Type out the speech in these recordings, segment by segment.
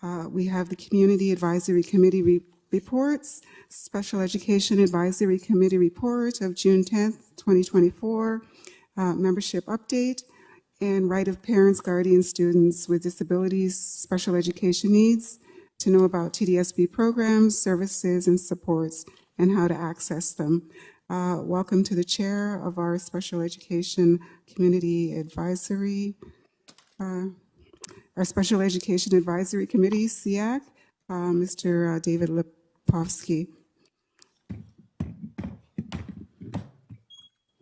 We have the Community Advisory Committee reports, Special Education Advisory Committee report of June 10th, 2024, membership update, and right of parents, guardians, students with disabilities, special education needs to know about TDSB programs, services, and supports, and how to access them. Welcome to the chair of our Special Education Community Advisory, our Special Education Advisory Committee, SEAC, Mr. David Lipovsky. Give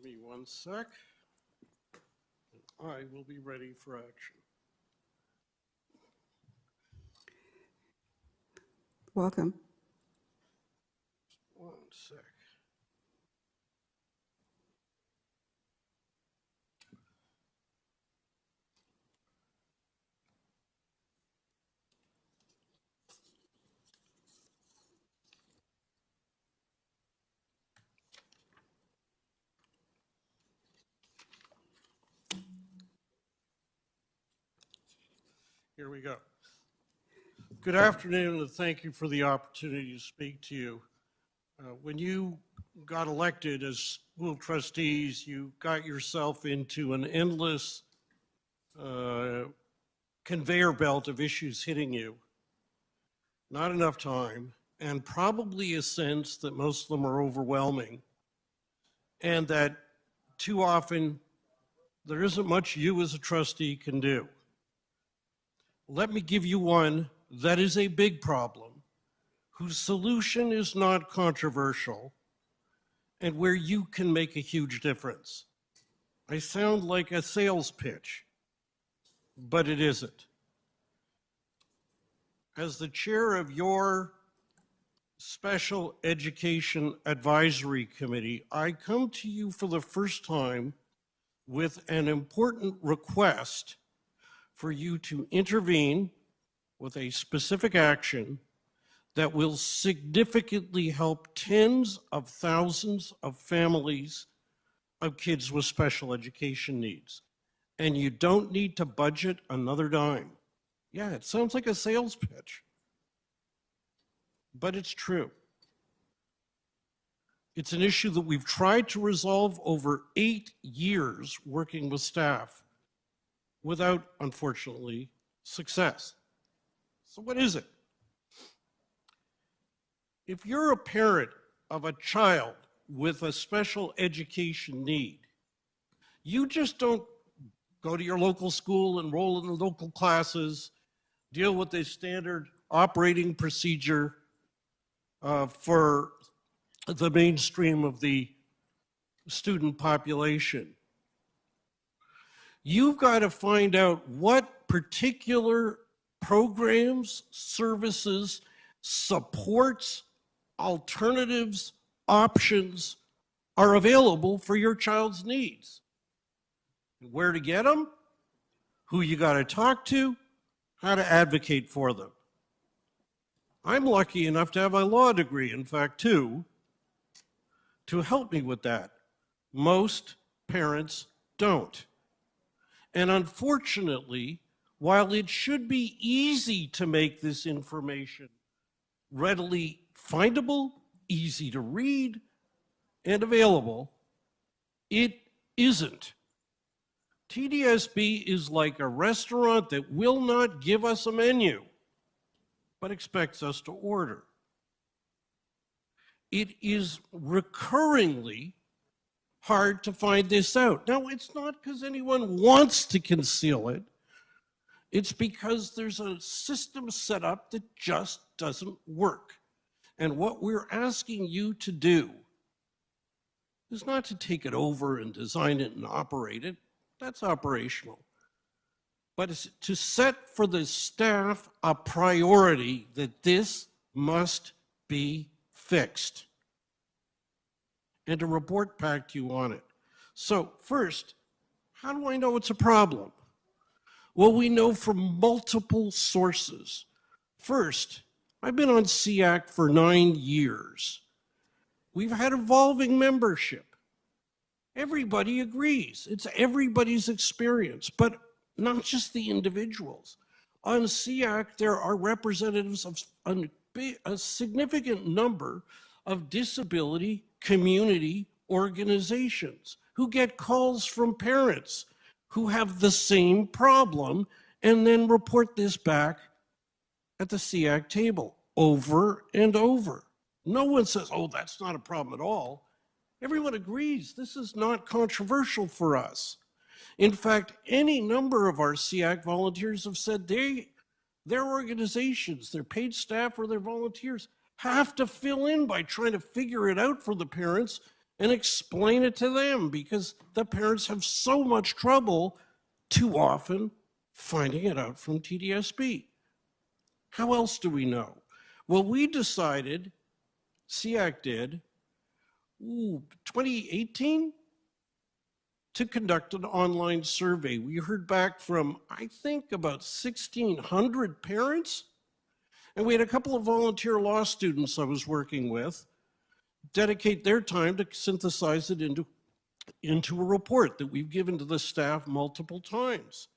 me one sec. I will be ready for action. Welcome. One sec. Here we go. Good afternoon, and thank you for the opportunity to speak to you. When you got elected as school trustees, you got yourself into an endless conveyor belt of issues hitting you. Not enough time, and probably a sense that most of them are overwhelming, and that too often there isn't much you as a trustee can do. Let me give you one that is a big problem, whose solution is not controversial, and where you can make a huge difference. I sound like a sales pitch, but it isn't. As the chair of your Special Education Advisory Committee, I come to you for the first time with an important request for you to intervene with a specific action that will significantly help tens of thousands of families of kids with special education needs. And you don't need to budget another dime. Yeah, it sounds like a sales pitch, but it's true. It's an issue that we've tried to resolve over 8 years working with staff without, unfortunately, success. So what is it? If you're a parent of a child with a special education need, you just don't go to your local school, enroll in the local classes, deal with the standard operating procedure for the mainstream of the student population. You've got to find out what particular programs, services, supports, alternatives, options are available for your child's needs. Where to get them, who you got to talk to, how to advocate for them. I'm lucky enough to have a law degree, in fact, two, to help me with that. Most parents don't. And unfortunately, while it should be easy to make this information readily findable, easy to read, and available, it isn't. TDSB is like a restaurant that will not give us a menu, but expects us to order. It is recurringly hard to find this out. Now, it's not because anyone wants to conceal it. It's because there's a system set up that just doesn't work. And what we're asking you to do is not to take it over and design it and operate it. That's operational. But it's to set for the staff a priority that this must be fixed, and to report back to you on it. So first, how do I know it's a problem? Well, we know from multiple sources. First, I've been on SEAC for 9 years. We've had evolving membership. Everybody agrees. It's everybody's experience, but not just the individuals. On SEAC, there are representatives of a significant number of disability community organizations who get calls from parents who have the same problem and then report this back at the SEAC table over and over. No one says, oh, that's not a problem at all. Everyone agrees this is not controversial for us. In fact, any number of our SEAC volunteers have said their organizations, their paid staff or their volunteers have to fill in by trying to figure it out for the parents and explain it to them because the parents have so much trouble too often finding it out from TDSB. How else do we know? Well, we decided, SEAC did, 2018, to conduct an online survey. We heard back from, I think, about 1,600 parents. And we had a couple of volunteer law students I was working with dedicate their time to synthesize it into a report that we've given to the staff multiple times.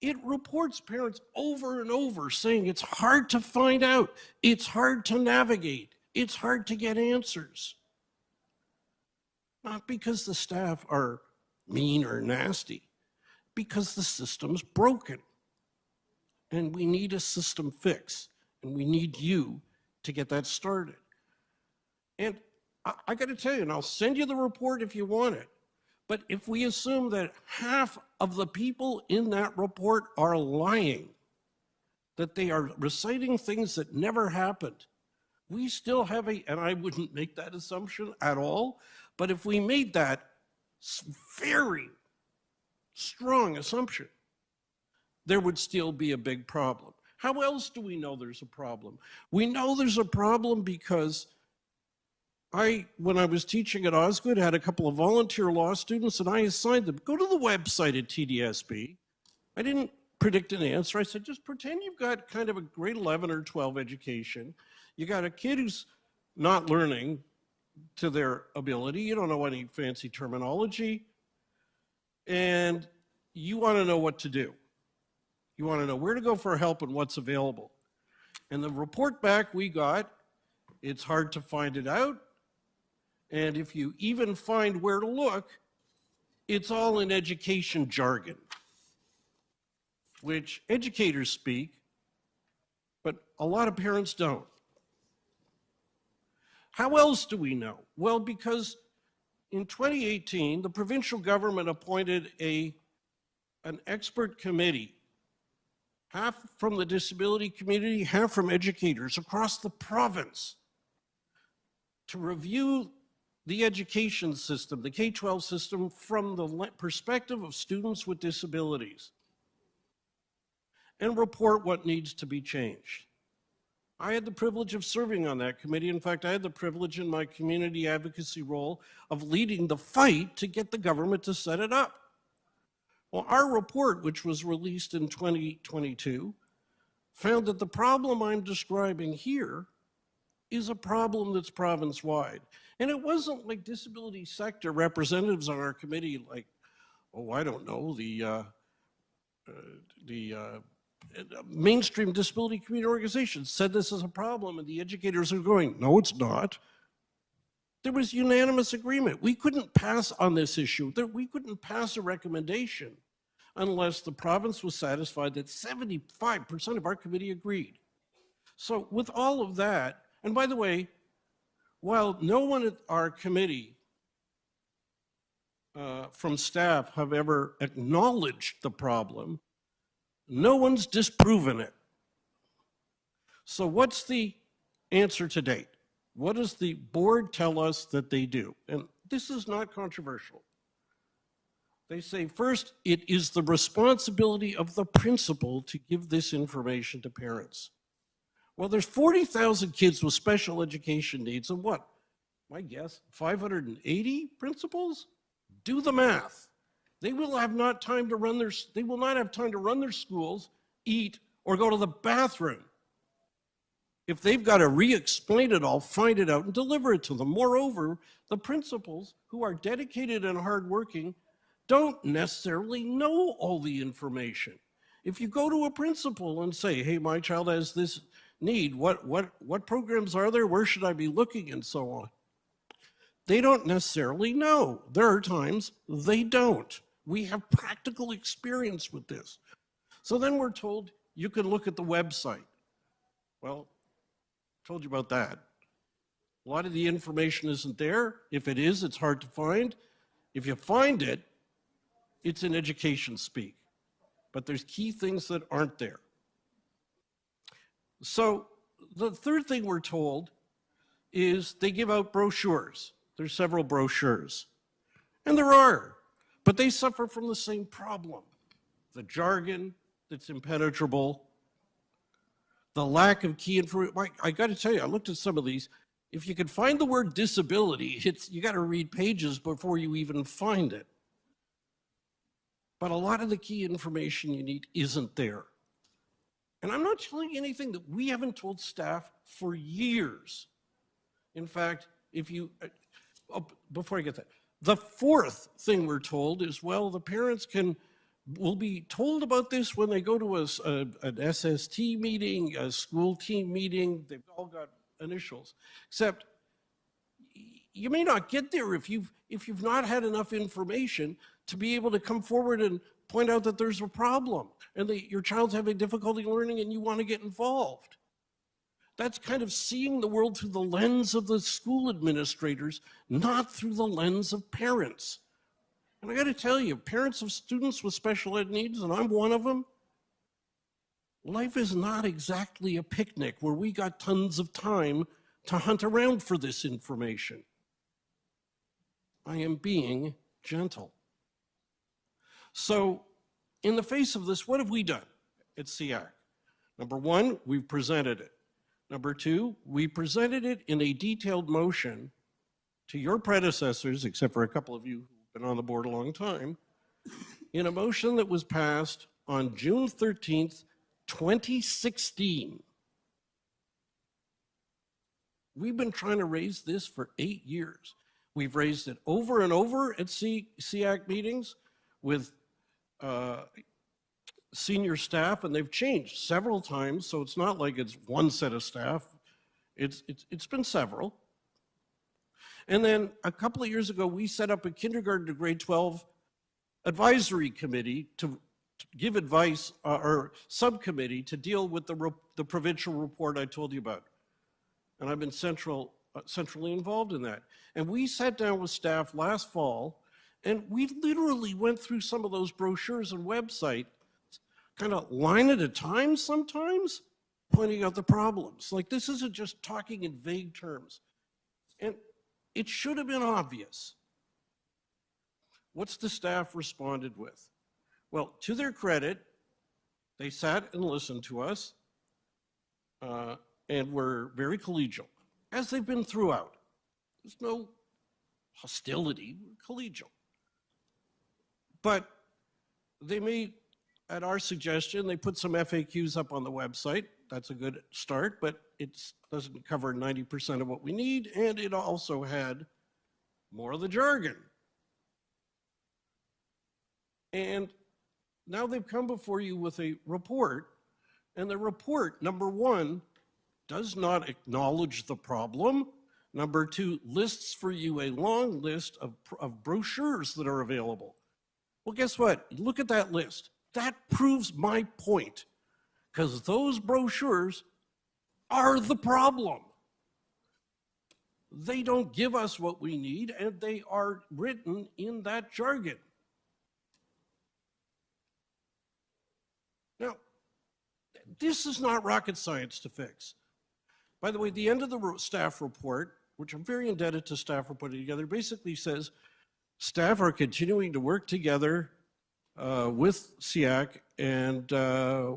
It reports parents over and over saying it's hard to find out, it's hard to navigate, it's hard to get answers. Not because the staff are mean or nasty, because the system's broken. And we need a system fix, and we need you to get that started. And I got to tell you, and I'll send you the report if you want it, but if we assume that half of the people in that report are lying, that they are reciting things that never happened, we still have and I wouldn't make that assumption at all, but if we made that very strong assumption, there would still be a big problem. How else do we know there's a problem? We know there's a problem because when I was teaching at Osgood, had a couple of volunteer law students and I assigned them, go to the website at TDSB. I didn't predict an answer. I said, just pretend you've got kind of a grade 11 or 12 education. You got a kid who's not learning to their ability. You don't know any fancy terminology. And you want to know what to do. You want to know where to go for help and what's available. And the report back we got, it's hard to find it out. And if you even find where to look, it's all in education jargon, which educators speak, but a lot of parents don't. How else do we know? Well, because in 2018, the provincial government appointed an expert committee, half from the disability community, half from educators across the province, to review the education system, the K-12 system, from the perspective of students with disabilities, and report what needs to be changed. I had the privilege of serving on that committee. In fact, I had the privilege in my community advocacy role of leading the fight to get the government to set it up. Well, our report, which was released in 2022, found that the problem I'm describing here is a problem that's province-wide. And it wasn't like disability sector representatives on our committee like, oh, I don't know, the mainstream disability community organizations said this is a problem, and the educators are going, no, it's not. There was unanimous agreement. We couldn't pass on this issue. We couldn't pass a recommendation unless the province was satisfied that 75% of our committee agreed. So with all of that, and by the way, while no one at our committee from staff have ever acknowledged the problem, no one's disproven it. So what's the answer to date? What does the board tell us that they do? And this is not controversial. They say, first, it is the responsibility of the principal to give this information to parents. Well, there's 40,000 kids with special education needs, and what? My guess, 580 principals? Do the math. They will not have time to run their schools, eat, or go to the bathroom if they've got to re-explain it all, find it out, and deliver it to them. Moreover, the principals, who are dedicated and hardworking, don't necessarily know all the information. If you go to a principal and say, hey, my child has this need, what programs are there? Where should I be looking? And so on. They don't necessarily know. There are times they don't. We have practical experience with this. So then we're told you can look at the website. Well, I told you about that. A lot of the information isn't there. If it is, it's hard to find. If you find it, it's in education speak. But there's key things that aren't there. So the third thing we're told is they give out brochures. There's several brochures. And there are, but they suffer from the same problem. The jargon that's impenetrable, the lack of key information. I got to tell you, I looked at some of these. If you can find the word disability, you got to read pages before you even find it. But a lot of the key information you need isn't there. And I'm not telling you anything that we haven't told staff for years. In fact, before I get that, the fourth thing we're told is, well, the parents will be told about this when they go to an SST meeting, a school team meeting. They've all got initials, except you may not get there if you've not had enough information to be able to come forward and point out that there's a problem and that your child's having difficulty learning and you want to get involved. That's kind of seeing the world through the lens of the school administrators, not through the lens of parents. And I got to tell you, parents of students with special ed needs, and I'm one of them, life is not exactly a picnic where we got tons of time to hunt around for this information. I am being gentle. So in the face of this, what have we done at SEAC? Number one, we've presented it. Number two, we presented it in a detailed motion to your predecessors, except for a couple of you who've been on the board a long time, in a motion that was passed on June 13th, 2016. We've been trying to raise this for 8 years. We've raised it over and over at SEAC meetings with senior staff, and they've changed several times, so it's not like it's one set of staff. It's been several. And then a couple of years ago, we set up a kindergarten to grade 12 advisory committee to give advice, or subcommittee to deal with the provincial report I told you about. And I've been centrally involved in that. And we sat down with staff last fall, and we literally went through some of those brochures and website, kind of line at a time sometimes, pointing out the problems. Like, this isn't just talking in vague terms. And it should have been obvious. What's the staff responded with? Well, to their credit, they sat and listened to us and were very collegial, as they've been throughout. There's no hostility, we're collegial. But they made, at our suggestion, they put some FAQs up on the website. That's a good start, but it doesn't cover 90% of what we need, and it also had more of the jargon. And now they've come before you with a report, and the report, number one, does not acknowledge the problem. Number two, lists for you a long list of brochures that are available. Well, guess what? Look at that list. That proves my point, because those brochures are the problem. They don't give us what we need, and they are written in that jargon. Now, this is not rocket science to fix. By the way, the end of the staff report, which I'm very indebted to staff for putting together, basically says staff are continuing to work together with SEAC, and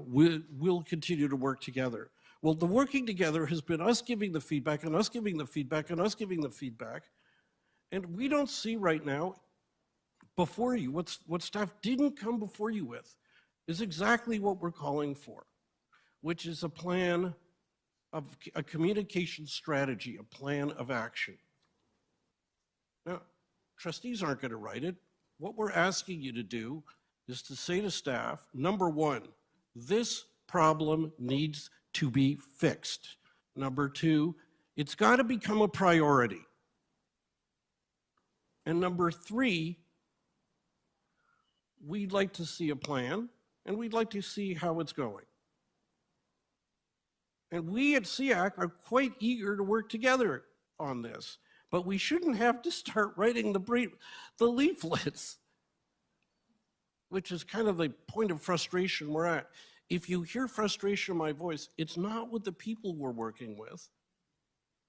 we'll continue to work together. Well, the working together has been us giving the feedback and us giving the feedback and us giving the feedback. And we don't see right now before you, what staff didn't come before you with is exactly what we're calling for, which is a plan of a communication strategy, a plan of action. Now, trustees aren't going to write it. What we're asking you to do is to say to staff, number one, This problem needs to be fixed. Number two, it's got to become a priority. And number three, we'd like to see a plan, and we'd like to see how it's going. And we at SEAC are quite eager to work together on this, but we shouldn't have to start writing the leaflets, which is kind of the point of frustration we're at. If you hear frustration in my voice, it's not with the people we're working with,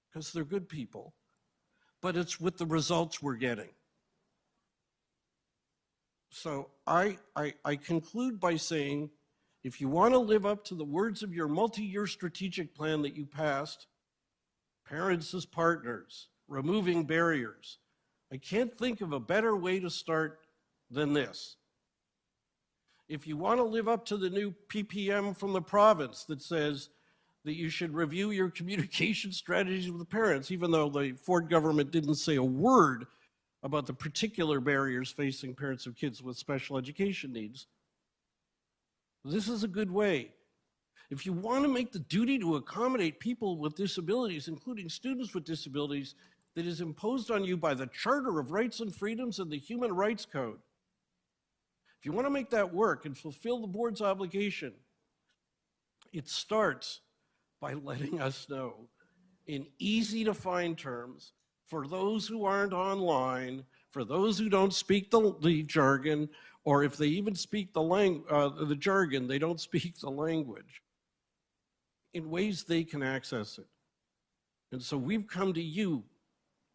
because they're good people, but it's with the results we're getting. So I conclude by saying, if you want to live up to the words of your multi-year strategic plan that you passed, parents as partners, removing barriers, I can't think of a better way to start than this. If you want to live up to the new PPM from the province that says that you should review your communication strategies with the parents, even though the Ford government didn't say a word about the particular barriers facing parents of kids with special education needs, this is a good way. If you want to make the duty to accommodate people with disabilities, including students with disabilities, that is imposed on you by the Charter of Rights and Freedoms and the Human Rights Code, if you want to make that work and fulfill the board's obligation, it starts by letting us know in easy to find terms, for those who aren't online, for those who don't speak the jargon, or if they even speak the jargon, they don't speak the language, in ways they can access it. And so we've come to you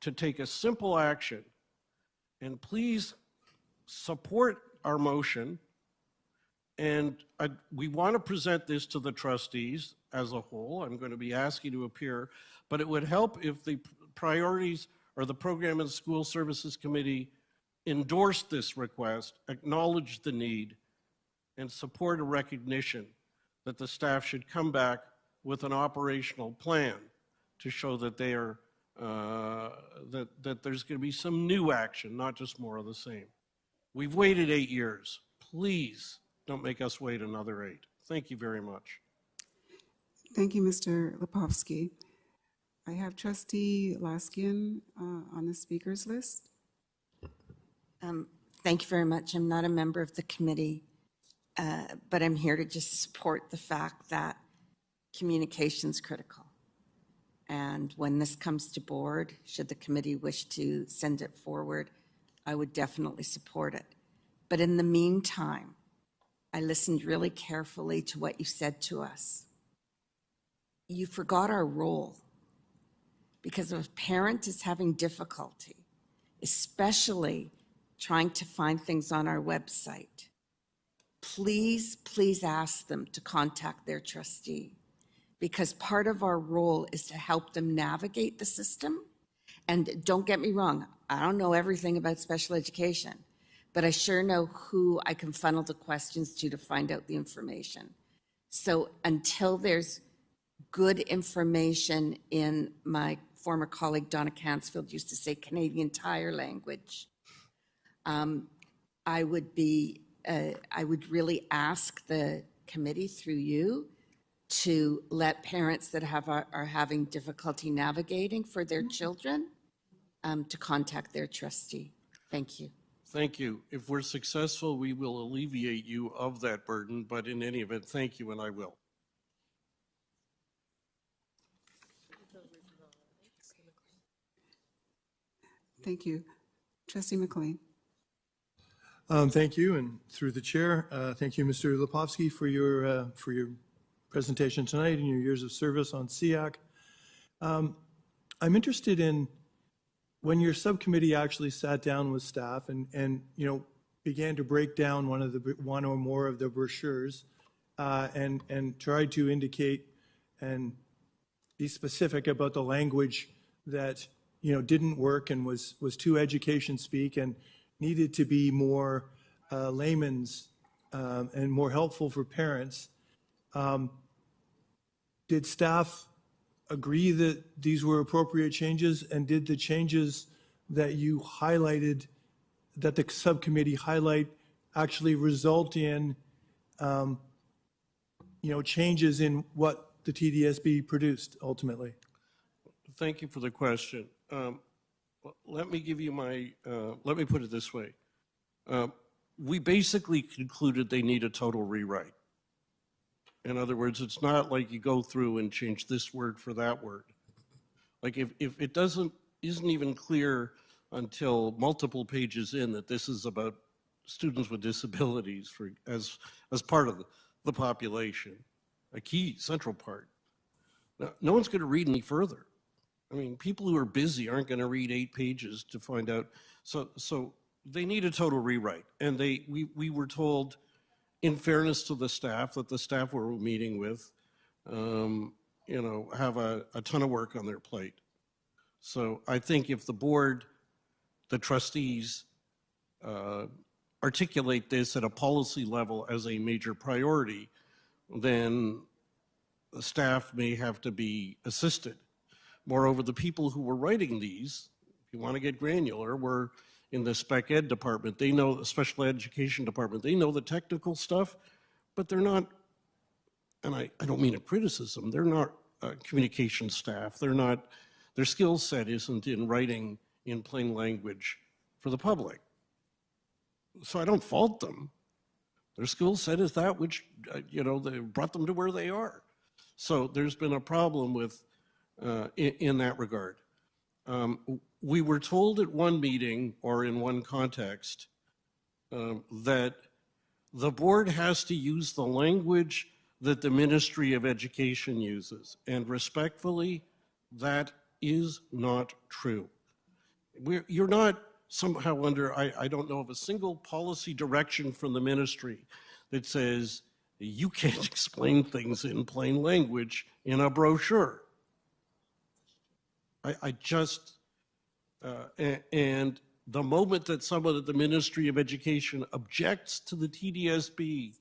to take a simple action, and please support our motion. And we want to present this to the trustees as a whole. I'm going to be asking to appear, but it would help if the priorities or the Program and School Services Committee endorsed this request, acknowledged the need, and support a recognition that the staff should come back with an operational plan to show that they are that there's going to be some new action, not just more of the same. We've waited 8 years. Please don't make us wait another 8. Thank you very much. Thank you, Mr. Lepofsky. I have Trustee Laskian on the speakers list. Thank you very much. I'm not a member of the committee, but I'm here to just support the fact that communication is critical. And when this comes to board, should the committee wish to send it forward, I would definitely support it. But in the meantime, I listened really carefully to what you said to us. You forgot our role, because if a parent is having difficulty, especially trying to find things on our website, please ask them to contact their trustee, because part of our role is to help them navigate the system. And don't get me wrong, I don't know everything about special education, but I sure know who I can funnel the questions to find out the information. So until there's good information in, my former colleague Donna Cansfield used to say, Canadian Tire language, I would really ask the committee through you to let parents that are having difficulty navigating for their children to contact their trustee. Thank you. Thank you. If we're successful, we will alleviate you of that burden, but in any event, thank you, and I will. Thank you. Trustee McLean. Thank you, and through the chair, thank you, Mr. Lepofsky, for your presentation tonight and your years of service on SEAC. I'm interested in when your subcommittee actually sat down with staff and began to break down one or more of the brochures and tried to indicate and be specific about the language that didn't work and was too education speak and needed to be more layman's and more helpful for parents. Did staff agree that these were appropriate changes, and did the changes that you highlighted, that the subcommittee highlight, actually result in changes in what the TDSB produced ultimately? Thank you for the question. Let me give you my, let me put it this way. We basically concluded they need a total rewrite. In other words, it's not like you go through and change this word for that word. Like if it isn't even clear until multiple pages in that this is about students with disabilities as part of the population, a key central part. Now, no one's going to read any further. I mean, people who are busy aren't going to read 8 pages to find out. So they need a total rewrite. And we were told, in fairness to the staff, that the staff we're meeting with, have a ton of work on their plate. So I think if the board, the trustees, articulate this at a policy level as a major priority, then the staff may have to be assisted. Moreover, the people who were writing these, if you want to get granular, were in the spec ed department. They know the special education department. They know the technical stuff, but they're not, and I don't mean a criticism, they're not communication staff. They're not, their skill set isn't in writing in plain language for the public. So I don't fault them. Their skill set is that which, they brought them to where they are. So there's been a problem with, in that regard. We were told at one meeting or in one context that the board has to use the language that the Ministry of Education uses. And respectfully, that is not true. You're not somehow under, I don't know of a single policy direction from the ministry that says you can't explain things in plain language in a brochure. And the moment that someone at the Ministry of Education objects to the TDSB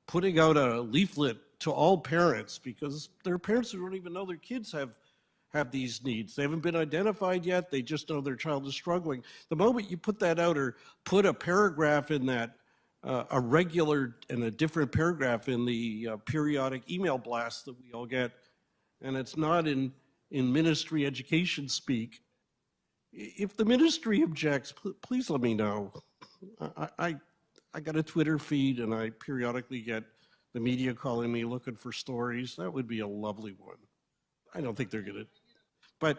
putting out a leaflet to all parents, because there are parents who don't even know their kids have these needs. They haven't been identified yet. They just know their child is struggling. The moment you put that out or put a paragraph in that, a regular and a different paragraph in the periodic email blast that we all get, and it's not in ministry education speak, if the ministry objects, please let me know. I got a Twitter feed and I periodically get the media calling me looking for stories. That would be a lovely one. I don't think they're gonna, but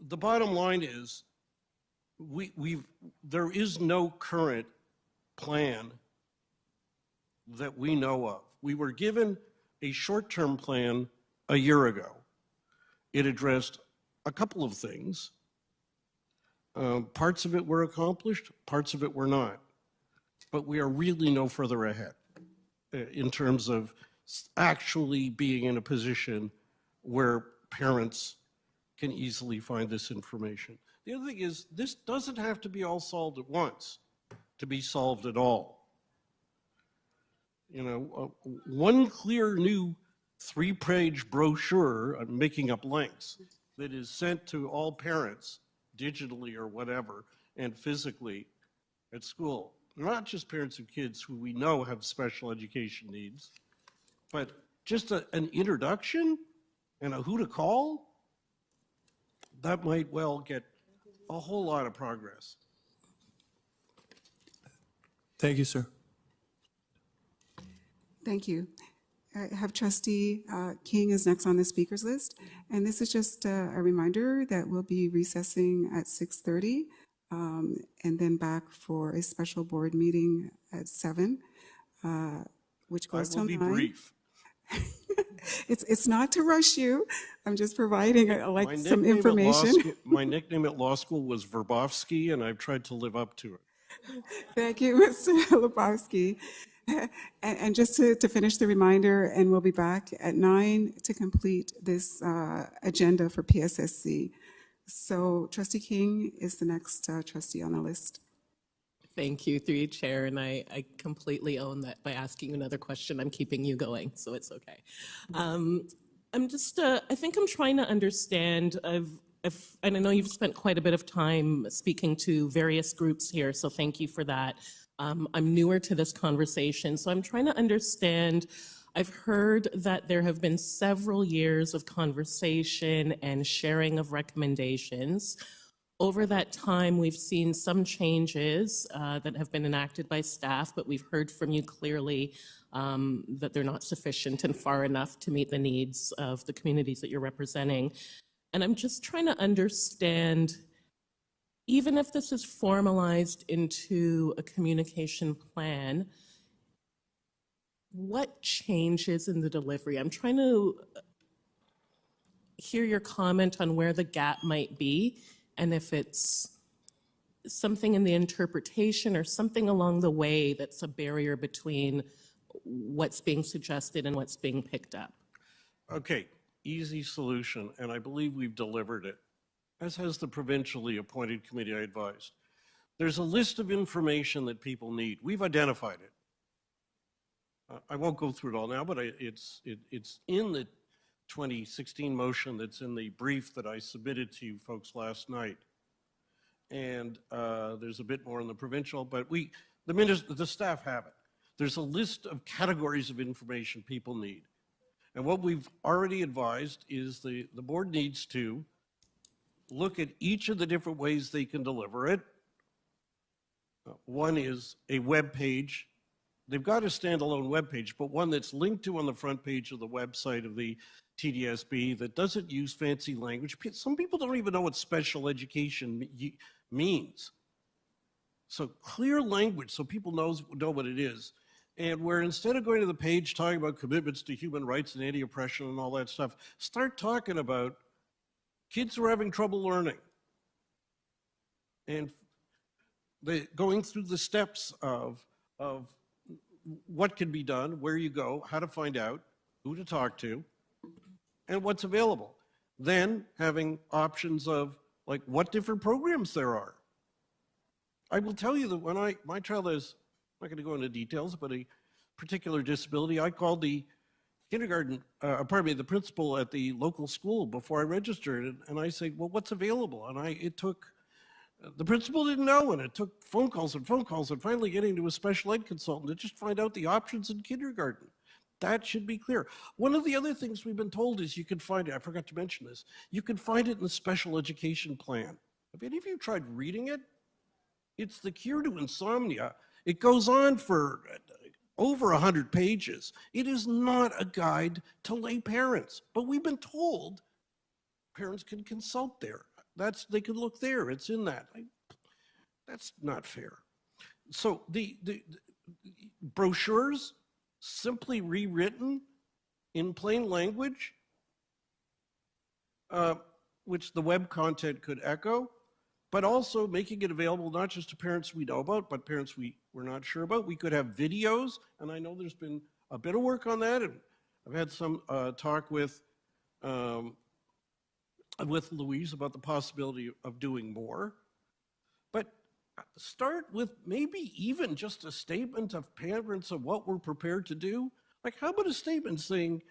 the bottom line is there is no current plan that we know of. We were given a short-term plan a year ago. It addressed a couple of things. Parts of it were accomplished, parts of it were not. But we are really no further ahead in terms of actually being in a position where parents can easily find this information. The other thing is, this doesn't have to be all solved at once to be solved at all. One clear new 3-page brochure, I'm making up links, that is sent to all parents digitally or whatever and physically at school. Not just parents of kids who we know have special education needs, but just an introduction and a who to call, that might well get a whole lot of progress. Thank you, sir. Thank you. I have Trustee King is next on the speakers list. And this is just a reminder that we'll be recessing at 6:30 and then back for a special board meeting at 7, which goes till 9. I will be brief. It's not to rush you. I'm just providing some nickname information. My nickname at law school was Verbofsky, and I've tried to live up to it. Thank you, Mr. Lebowski. And just to finish the reminder, and we'll be back at 9 to complete this agenda for PSSC. So Trustee King is the next trustee on the list. Thank you, through you, Chair, and I completely own that by asking another question. I'm keeping you going, so it's okay. I'm just, I think I'm trying to understand, and I know you've spent quite a bit of time speaking to various groups here, so thank you for that. I'm newer to this conversation, so I'm trying to understand I've heard that there have been several years of conversation and sharing of recommendations. Over that time, we've seen some changes that have been enacted by staff, but we've heard from you clearly that they're not sufficient and far enough to meet the needs of the communities that you're representing. And I'm just trying to understand, even if this is formalized into a communication plan, what changes in the delivery? I'm trying to hear your comment on where the gap might be, and if it's something in the interpretation or something along the way that's a barrier between what's being suggested and what's being picked up. Okay, easy solution, and I believe we've delivered it, as has the provincially appointed committee I advised. There's a list of information that people need. We've identified it. I won't go through it all now, but it's in the 2016 motion that's in the brief that I submitted to you folks last night. And there's a bit more in the provincial, but the staff have it. There's a list of categories of information people need. And what we've already advised is the board needs to look at each of the different ways they can deliver it. One is a web page. They've got a standalone web page, but one that's linked to on the front page of the website of the TDSB that doesn't use fancy language. Some people don't even know what special education means. So clear language so people know what it is. And where instead of going to the page talking about commitments to human rights and anti-oppression and all that stuff, start talking about kids who are having trouble learning. And going through the steps of what can be done, where you go, how to find out, who to talk to, and what's available. Then having options of like what different programs there are. I will tell you that when my child has, I'm not going to go into details, but a particular disability, I called the the principal at the local school before I registered, and I said, well, what's available? And the principal didn't know, and it took phone calls and finally getting to a special ed consultant to just find out the options in kindergarten. That should be clear. One of the other things we've been told is you can find it, I forgot to mention this, you can find it in the special education plan. Have any of you tried reading it? It's the cure to insomnia. It goes on for over 100 pages. It is not a guide to lay parents, but we've been told parents can consult there. They can look there, it's in that. That's not fair. So the brochures, simply rewritten in plain language, which the web content could echo, but also making it available not just to parents we know about, but parents we're not sure about. We could have videos, and I know there's been a bit of work on that, and I've had some talk with Louise about the possibility of doing more. But start with maybe even just a statement of parents of what we're prepared to do. Like, how about a statement saying,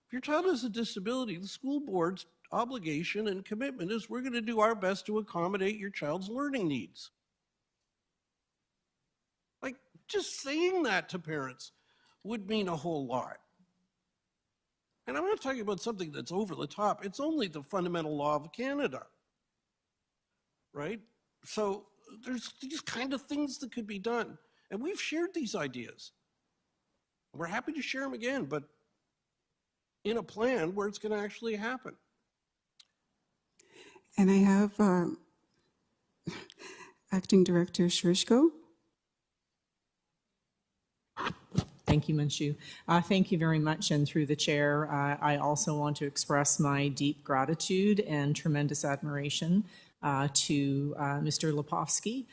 if your child has a disability, the school board's obligation and commitment is we're going to do our best to accommodate your child's learning needs. Like, just saying that to parents would mean a whole lot. And I'm not talking about something that's over the top. It's only the fundamental law of Canada, right? So there's these kind of things that could be done. And we've shared these ideas. We're happy to share them again, but in a plan where it's going to actually happen. And I have Acting Director Shrishko. Thank you, Minshew. Thank you very much. And through the chair, I also want to express my deep gratitude and tremendous admiration to Mr. Lepofsky